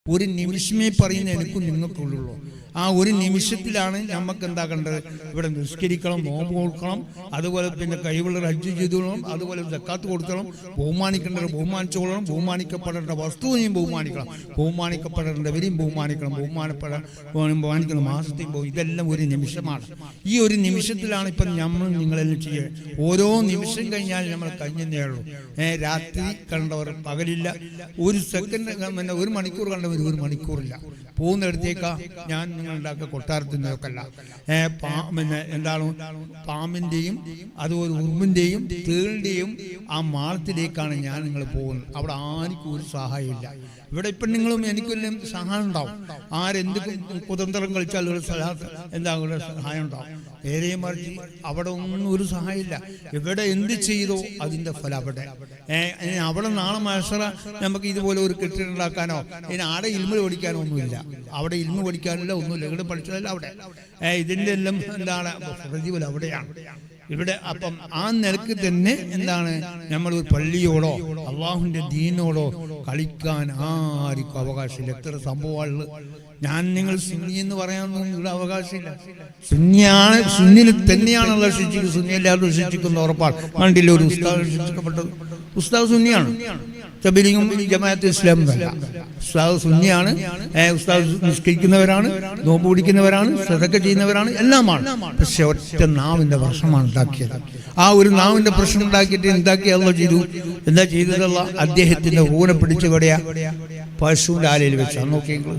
ഒരു നിമിഷമേ പറയുന്ന എനിക്കും നിങ്ങൾക്കുള്ളൂ. ആ ഒരു നിമിഷത്തിലാണ് നമുക്ക് എന്താക്കേണ്ടത്? ഇവിടെ നിസ്കരിക്കണം, നോമ്പ് കൊടുക്കണം, അതുപോലെ പിന്നെ കൈവെള്ള ഹജ്ജ് ചെയ്തോളണം, അതുപോലെ സക്കാത്ത് കൊടുക്കണം, ബഹുമാനിക്കേണ്ടവർ ബഹുമാനിച്ചോളണം, ബഹുമാനിക്കപ്പെടേണ്ട വസ്തുവിനെയും ബഹുമാനിക്കണം, ബഹുമാനിക്കപ്പെടേണ്ടവരെയും ബഹുമാനിക്കണം, ബഹുമാനിക്കുന്ന മാസത്തെയും ഇതെല്ലാം ഒരു നിമിഷമാണ്. ഈ ഒരു നിമിഷത്തിലാണ് ഇപ്പം നിങ്ങളെല്ലാം ചെയ്യുക. ഓരോ നിമിഷം കഴിഞ്ഞാൽ നമ്മൾ കഴിഞ്ഞേ ഉള്ളൂ. രാത്രി കണ്ടവർ പകലില്ല, ഒരു സെക്കൻഡ് പിന്നെ ഒരു മണിക്കൂർ കണ്ടവർ ഒരു മണിക്കൂറില്ല. പോകുന്നിടത്തേക്കാ ഞാൻ നിങ്ങളുണ്ടാക്കിയ കൊട്ടാരത്തിൽ നിന്നൊക്കെയല്ല, പിന്നെ എന്താണ് പാമ്പിൻ്റെയും അതുപോലെ ഉറുമ്പിൻ്റെയും തേളിൻ്റെയും ആ മാളത്തിലേക്കാണ് ഞാൻ നിങ്ങൾ പോകുന്നത്. അവിടെ ആർക്കും ഒരു സഹായമില്ല. ഇവിടെ ഇപ്പം നിങ്ങളും എനിക്കെല്ലാം സഹായം ഉണ്ടാവും. ആരെന്ത് കുതന്ത്രം കളിച്ചാൽ ഒരു എന്താ സഹായം ഉണ്ടാവും. നേരെ മറിച്ച് അവിടെ ഒന്നും ഒരു സഹായമില്ല. ഇവിടെ എന്ത് ചെയ്തോ അതിൻ്റെ ഫലം അവിടെ. അവിടെ നാളെ മത്സര നമുക്ക് ഇതുപോലെ ഒരു കെട്ടിടം ഉണ്ടാക്കാനോ ഇനി ആടെ ഇൽമ പഠിക്കാനോ ഒന്നുമില്ല. അവിടെ ഇൽമ പഠിക്കാനില്ല, ഒന്നുമില്ല. ഇവിടെ പഠിച്ചതല്ല അവിടെ. ഇതിൻ്റെ എല്ലാം എന്താണ് പ്രതിഫലം അവിടെയാണ്. ഇവിടെ അപ്പം ആ നിലക്ക് തന്നെ എന്താണ് നമ്മൾ ഒരു പള്ളിയോടോ അള്ളാഹുവിൻ്റെ ദീനോടോ കളിക്കാൻ ആർക്കും അവകാശമില്ല. എത്ര സംഭവങ്ങൾ ഞാൻ നിങ്ങൾ സുന്നി എന്ന് പറയാനൊന്നും ഇവിടെ അവകാശമില്ല. സുന്നിയാണ്, സുന്നിൽ തന്നെയാണല്ലോ ശിക്ഷിക്കുന്നത്. സുന്നി എല്ലാവരും ശിക്ഷിക്കുന്ന ഉറപ്പാണ്. കണ്ടില്ല ഒരു ഉസ്താദ് ശിക്ഷിക്കപ്പെട്ടത്? ഉസ്താദ് സുന്നിയാണ്, തബ്ലീഗും ജമാഅത്ത് ഇസ്ലാം എന്നല്ല. ഉസ്താദ് സുന്നിയാണ്, ഉസ്താദ് നിസ്കരിക്കുന്നവരാണ്, നോമ്പ് പിടിക്കുന്നവരാണ്, സദഖ ചെയ്യുന്നവരാണ്, എല്ലാമാണ്. പക്ഷെ ഒറ്റ നാവിന്റെ പ്രശ്നമാണ് ഉണ്ടാക്കിയത്. ആ ഒരു നാവിന്റെ പ്രശ്നം ഉണ്ടാക്കിയിട്ട് എന്താക്കിയല്ലോ ചെയ്തു? എന്താ ചെയ്തതല്ല? അദ്ദേഹത്തിന്റെ ഊനെ പിടിച്ചെവിടെയാ? പശുവിന്റെ ആലയിൽ വെച്ചാൽ നോക്കിയെങ്കിൽ.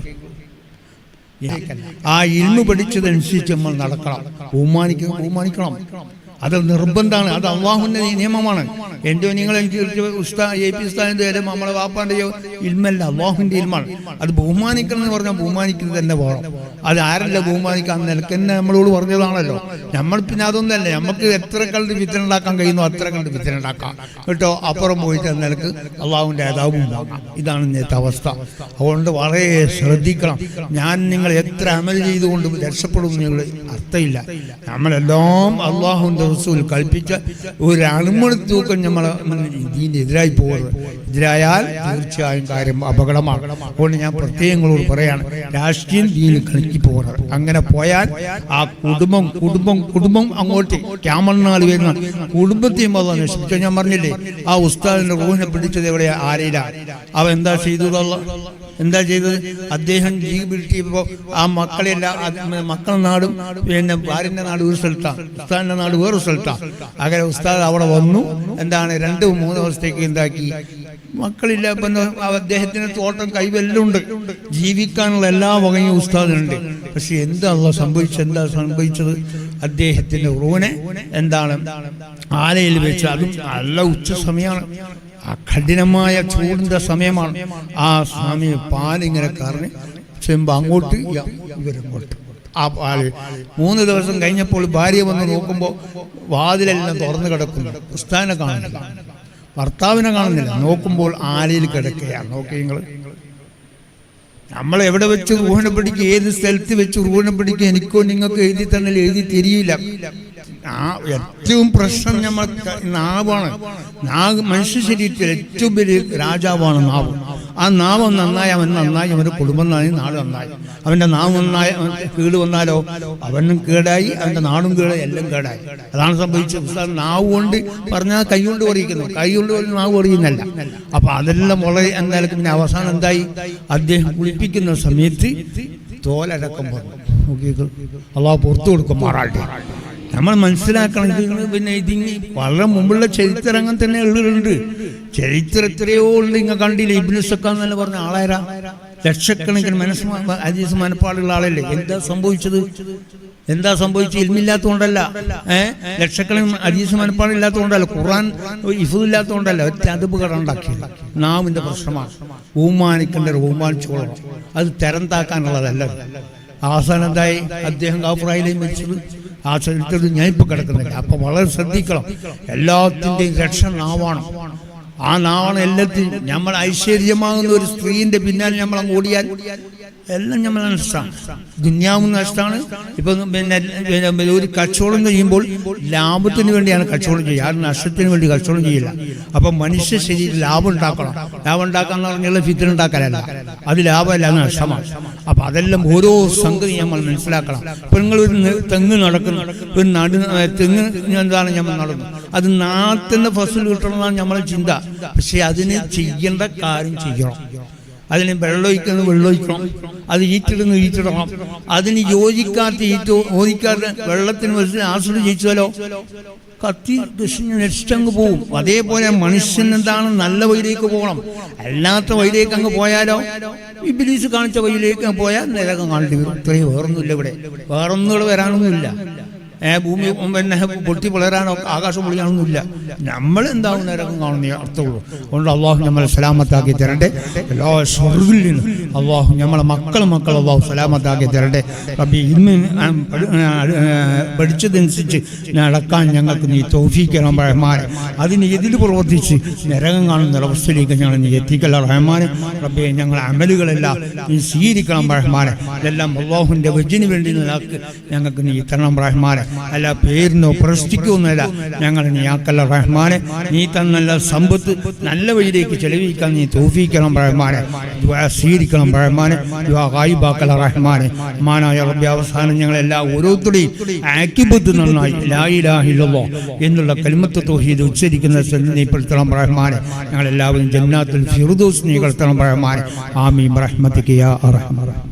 ആ ഇൽമു പഠിച്ചതനുസരിച്ച് നമ്മൾ നടക്കണം, ബഹുമാനിക്കണം. അത് നിർബന്ധമാണ്. അത് അള്ളാഹുവിന്റെ നിയമമാണ്. എൻ്റെ നിങ്ങൾ എനിക്ക് AP ഉസ്താദിന്റെ നമ്മളെ വാപ്പാന്റെയോ ഇൽമല്ല, അള്ളാഹുവിന്റെ ഇൽമാണ്. അത് ബഹുമാനിക്കണം എന്ന് പറഞ്ഞാൽ ബഹുമാനിക്കുന്നത് തന്നെ പോകണം. അത് ആരല്ല ബഹുമാനിക്കാൻ നിലക്ക് തന്നെ നമ്മളോട് പറഞ്ഞതാണല്ലോ. നമ്മൾ പിന്നെ അതൊന്നല്ല, നമുക്ക് എത്ര കണ്ട് വിത്തന ഉണ്ടാക്കാൻ കഴിയുന്നു അത്ര കണ്ട് വിത്തന ഉണ്ടാക്കാം കേട്ടോ. അപ്പുറം പോയിട്ട് നിലക്ക് അള്ളാഹുവിന്റെ അദാബും ഉണ്ടാക്കാം. ഇതാണ് ഇന്നത്തെ അവസ്ഥ. അതുകൊണ്ട് വളരെ ശ്രദ്ധിക്കണം. ഞാൻ നിങ്ങൾ എത്ര അമൽ ചെയ്തുകൊണ്ട് രക്ഷപ്പെടും എന്നുള്ള അർത്ഥമില്ല. നമ്മളെല്ലാം അള്ളാഹുവിന്റെ റസൂൽ കൽപ്പിച്ച ഒരു അണുമണി തൂക്കം നമ്മൾ ഇതിൻ്റെ എതിരായി പോകരുത്. എതിരായാൽ തീർച്ചയായും കാര്യം അപകടമാണ്. അതുകൊണ്ട് ഞാൻ പ്രത്യേകങ്ങളോട് പറയാണ്, രാഷ്ട്രീയം ദീനിൽ കളിക്കി പോകരുത്. അങ്ങനെ പോയാൽ ആ കുടുംബം അങ്ങോട്ട് ക്യാമറനാൾ വരുന്ന കുടുംബത്തെയും അത് നശിപ്പിച്ചു. ഞാൻ പറഞ്ഞില്ലേ, ആ ഉസ്താദിന്റെ റൂഹിനെ പിടിച്ചത് എവിടെയാ? ആരയിലാണ്. അവ എന്താ ചെയ്തതല്ല? എന്താ ചെയ്തത്? അദ്ദേഹം ജീവിട്ടിയപ്പോൾ ആ മക്കളെല്ലാം, മക്കളുടെ നാടും പിന്നെ ഭാര്യന്റെ നാട് ഒരു സ്ഥലത്താണ്, ഉസ്താദിന്റെ നാട് വേറെ സ്ഥലത്താണ്. അങ്ങനെ ഉസ്താദ് അവിടെ വന്നു. എന്താണ് 2-3 ദിവസത്തേക്ക് എന്താക്കി? മക്കളില്ല. പിന്നെ അദ്ദേഹത്തിന് തോട്ടം കൈവെല്ലുണ്ട്, ജീവിക്കാനുള്ള എല്ലാ വകയും ഉസ്താദിനുണ്ട്. പക്ഷെ എന്താ സംഭവിച്ചത്? അദ്ദേഹത്തിന്റെ റൂനെ എന്താണ് ആലയിൽ വെച്ച്, അതും നല്ല ഉച്ച സമയമാണ്, ആ കഠിനമായ ചൂടിന്റെ സമയമാണ്. ആ സമയം പാലിങ്ങനെ കറങ്ങി ചെമ്പ് അങ്ങോട്ട് ഇവരങ്ങോട്ട്. ആ പാല് 3 ദിവസം കഴിഞ്ഞപ്പോൾ ഭാര്യ വന്ന് നോക്കുമ്പോൾ വാതിലെല്ലാം തുറന്നു കിടക്കുന്നു. ഉസ്താദിനെ കാണുന്നില്ല, ഭർത്താവിനെ കാണുന്നില്ല. നോക്കുമ്പോൾ ആലയിൽ കിടക്കുകയാണ്. നോക്കി നിങ്ങൾ, നമ്മൾ എവിടെ വെച്ച് റൂഹിനെ പിടിക്കുക, ഏത് സ്ഥലത്ത് വെച്ച് റൂഹിനെ പിടിക്കുക, എനിക്കോ നിങ്ങൾക്ക് എഴുതി തന്നാൽ എഴുതി തിരിയില്ല. ഏറ്റവും പ്രശ്നം നമ്മൾ നാവാണ്. മനുഷ്യ ശരീരത്തിൽ ഏറ്റവും വലിയ രാജാവാണ് നാവ്. ആ നാവ് നന്നായി അവൻ നന്നായി, അവൻ്റെ കുടുംബം നന്നായി, നാട് നന്നായി. അവൻ്റെ നാവ് നന്നായി കേട് വന്നാലോ അവനും കേടായി, അവൻ്റെ നാടും കേടായി, എല്ലാം കേടായി. അതാണ് സംഭവിച്ചത്. നാവ് കൊണ്ട് പറഞ്ഞാൽ കൈ കൊണ്ട് പറയിക്കുന്നു, കൈ കൊണ്ട് നാവ് പറയുന്നല്ല. അപ്പൊ അതെല്ലാം വളരെ എന്തായാലും പിന്നെ അവസാനം എന്തായി? അദ്ദേഹം കുളിപ്പിക്കുന്ന സമയത്ത് തോലടക്കം പറഞ്ഞു. അള്ളാഹു പുറത്തു കൊടുക്കുമാറാട്ടെ. നമ്മൾ മനസ്സിലാക്കണം. ഇത് പിന്നെ ഇതിന് വളരെ മുമ്പുള്ള ചരിത്രങ്ങൾ തന്നെ ഉള്ളിലുണ്ട്. ചരിത്രം എത്രയോ ഉണ്ട്. നിങ്ങൾ കണ്ടില്ല, ഇബ്നു സക്കാ എന്നല്ല പറഞ്ഞ ആളാരാ? ലക്ഷക്കണക്കിന് ഹദീസ് മനപ്പാടുള്ള ആളല്ലേ. എന്താ സംഭവിച്ചത്? ഇൽമില്ലാത്തതുകൊണ്ടല്ല, ലക്ഷക്കണക്കിന് ഹദീസ് മനപ്പാടില്ലാത്തതുകൊണ്ടല്ല, ഖുർആൻ ഹിഫ്ളില്ലാത്തതുകൊണ്ടല്ല, ഒറ്റ അദബ് ഉണ്ടാക്കിയില്ല. നാവിന്റെ പ്രശ്നമാണ്. ബഹുമാനിക്കേണ്ടത് ബഹുമാനിച്ചോളണം. അത് തരം താക്കാനുള്ളതല്ല. അവസാനം എന്തായി? അദ്ദേഹം കാഫിറായിലേക്ക് മരിച്ചത്. ആ ചരിത്രത്തിൽ ഞാൻ ഇപ്പൊ കിടക്കുന്നില്ല. അപ്പൊ വളരെ ശ്രദ്ധിക്കണം. എല്ലാത്തിൻ്റെയും രക്ഷ നാവാണ്. ആ നാവാണ് എല്ലാത്തിനും. നമ്മൾ ഐശ്വര്യമാകുന്ന ഒരു സ്ത്രീന്റെ പിന്നാലെ നമ്മൾ അങ്ങ് ഓടിയാൽ എല്ലാം നമ്മൾ നഷ്ടമാണ്, ദുന്യാവും നഷ്ടമാണ്. ഇപ്പം പിന്നെ ഒരു കച്ചവടം ചെയ്യുമ്പോൾ ലാഭത്തിന് വേണ്ടിയാണ് കച്ചവടം ചെയ്യുക, ആരും നഷ്ടത്തിന് വേണ്ടി കച്ചവടം ചെയ്യില്ല. അപ്പം മനുഷ്യ ശരീരം ലാഭം ഉണ്ടാക്കണം. ലാഭം ഉണ്ടാക്കാന്ന് പറഞ്ഞാൽ ഫിത്തന ഉണ്ടാക്കാനല്ല, അത് ലാഭമല്ല, അത് നഷ്ടമാണ്. അപ്പം അതെല്ലാം ഓരോ സംഗതി നമ്മൾ മനസ്സിലാക്കണം. ഇപ്പം നിങ്ങളൊരു തെങ്ങ് നടക്കുന്നു, ഒരു തെങ്ങ് എന്താണ് നമ്മൾ നടന്നു, അത് നാട്ടിൻ്റെ ഫസൽ കിട്ടണമെന്നാണ് നമ്മളെ ചിന്ത. പക്ഷെ അതിന് ചെയ്യേണ്ട കാര്യം ചെയ്യണം. അതിന് വെള്ളമൊഴിക്കുന്നത് വെള്ളമൊഴിക്കണം, അത് ഈറ്റിടുന്നു ഈറ്റിടണം. അതിന് യോജിക്കാത്ത ഓദിക്കാത്ത വെള്ളത്തിന് വെച്ച് ആശ്രയം ജയിച്ചാലോ കത്തി നശിച്ചങ്ങ് പോവും. അതേപോലെ മനുഷ്യൻ എന്താണ്, നല്ല വഴിയിലേക്ക് പോകണം. അല്ലാത്ത വഴിയിലേക്ക് അങ്ങ് പോയാലോ, ഇബ്ലീസ് കാണിച്ച വഴിയിലേക്ക് പോയാൽ നരകം കാണേണ്ടി വരും. ഇത്രയും വേറൊന്നുമില്ല ഇവിടെ, വേറൊന്നും ഇവിടെ വരാനൊന്നുമില്ല. ഭൂമി പിന്നെ പൊട്ടി പിളരാനോ ആകാശം പൊളിയാനൊന്നുമില്ല. നമ്മൾ എന്താവും നരകം കാണുന്ന അർത്ഥമുള്ളൂ. അതുകൊണ്ട് അള്ളാഹു നമ്മളെ സലാമത്താക്കി തരട്ടെ. എല്ലാ സ്വർഗ്ഗിൽ നിന്നും അള്ളാഹു നമ്മളെ മക്കൾ അള്ളാഹു സലാമത്താക്കി തരട്ടെ. റബ്ബി ഇന്ന് പഠിച്ചതനുസരിച്ച് നടക്കാൻ ഞങ്ങൾക്ക് നീ തൗഫീഖ് റഹ്മാനെ. അതിന് എതിര് പ്രവർത്തിച്ച് നരകം കാണുന്ന അവസ്ഥയിലേക്ക് ഞങ്ങൾ നീ എത്തിക്കല്ല റഹ്മാനെ. റബ്ബെ ഞങ്ങളെ അമലുകളെല്ലാം നീ സ്വീകരിക്കണം റഹ്മാനെ. ഇതെല്ലാം അള്ളാഹുവിൻ്റെ വജ്ജിന് വേണ്ടി ഞങ്ങൾക്ക് നീ തരണം റഹ്മാനെ. അല്ല പേരിനോ പ്രസ്തിക്കൊന്നുമല്ല, ഞങ്ങൾ നീ ആക്കല്ല റഹ്മാനെ. നീ തന്നല്ല സമ്പത്ത് നല്ല വഴിയിലേക്ക് ചെലവഴിക്കാൻ നീ തൗഫീഖ് റഹ്മാനെ. സ്വീകരിക്കണം റഹ്മാനെ. ഗായിബാക്കല്ല റഹ്മാനെ. മാനായ റബ്ബി അവസാനം ഞങ്ങളെല്ലാം ഓരോരുത്തരുടെയും ആക്കിബത്ത് നന്നായി ലാ ഇലാഹ ഇല്ലല്ലാഹ് എന്നുള്ള കലിമത്ത് തൗഹീദ് ഉച്ചരിക്കുന്ന നീ പെടുത്തണം റഹ്മാനെ. ഞങ്ങളെല്ലാവരും ജന്നാത്തുൽ ഫിർദൗസ് നീ കടത്തണം റഹ്മാനെ. ആമീൻ റഹ്മതിക യാ അർഹമർ റഹീം.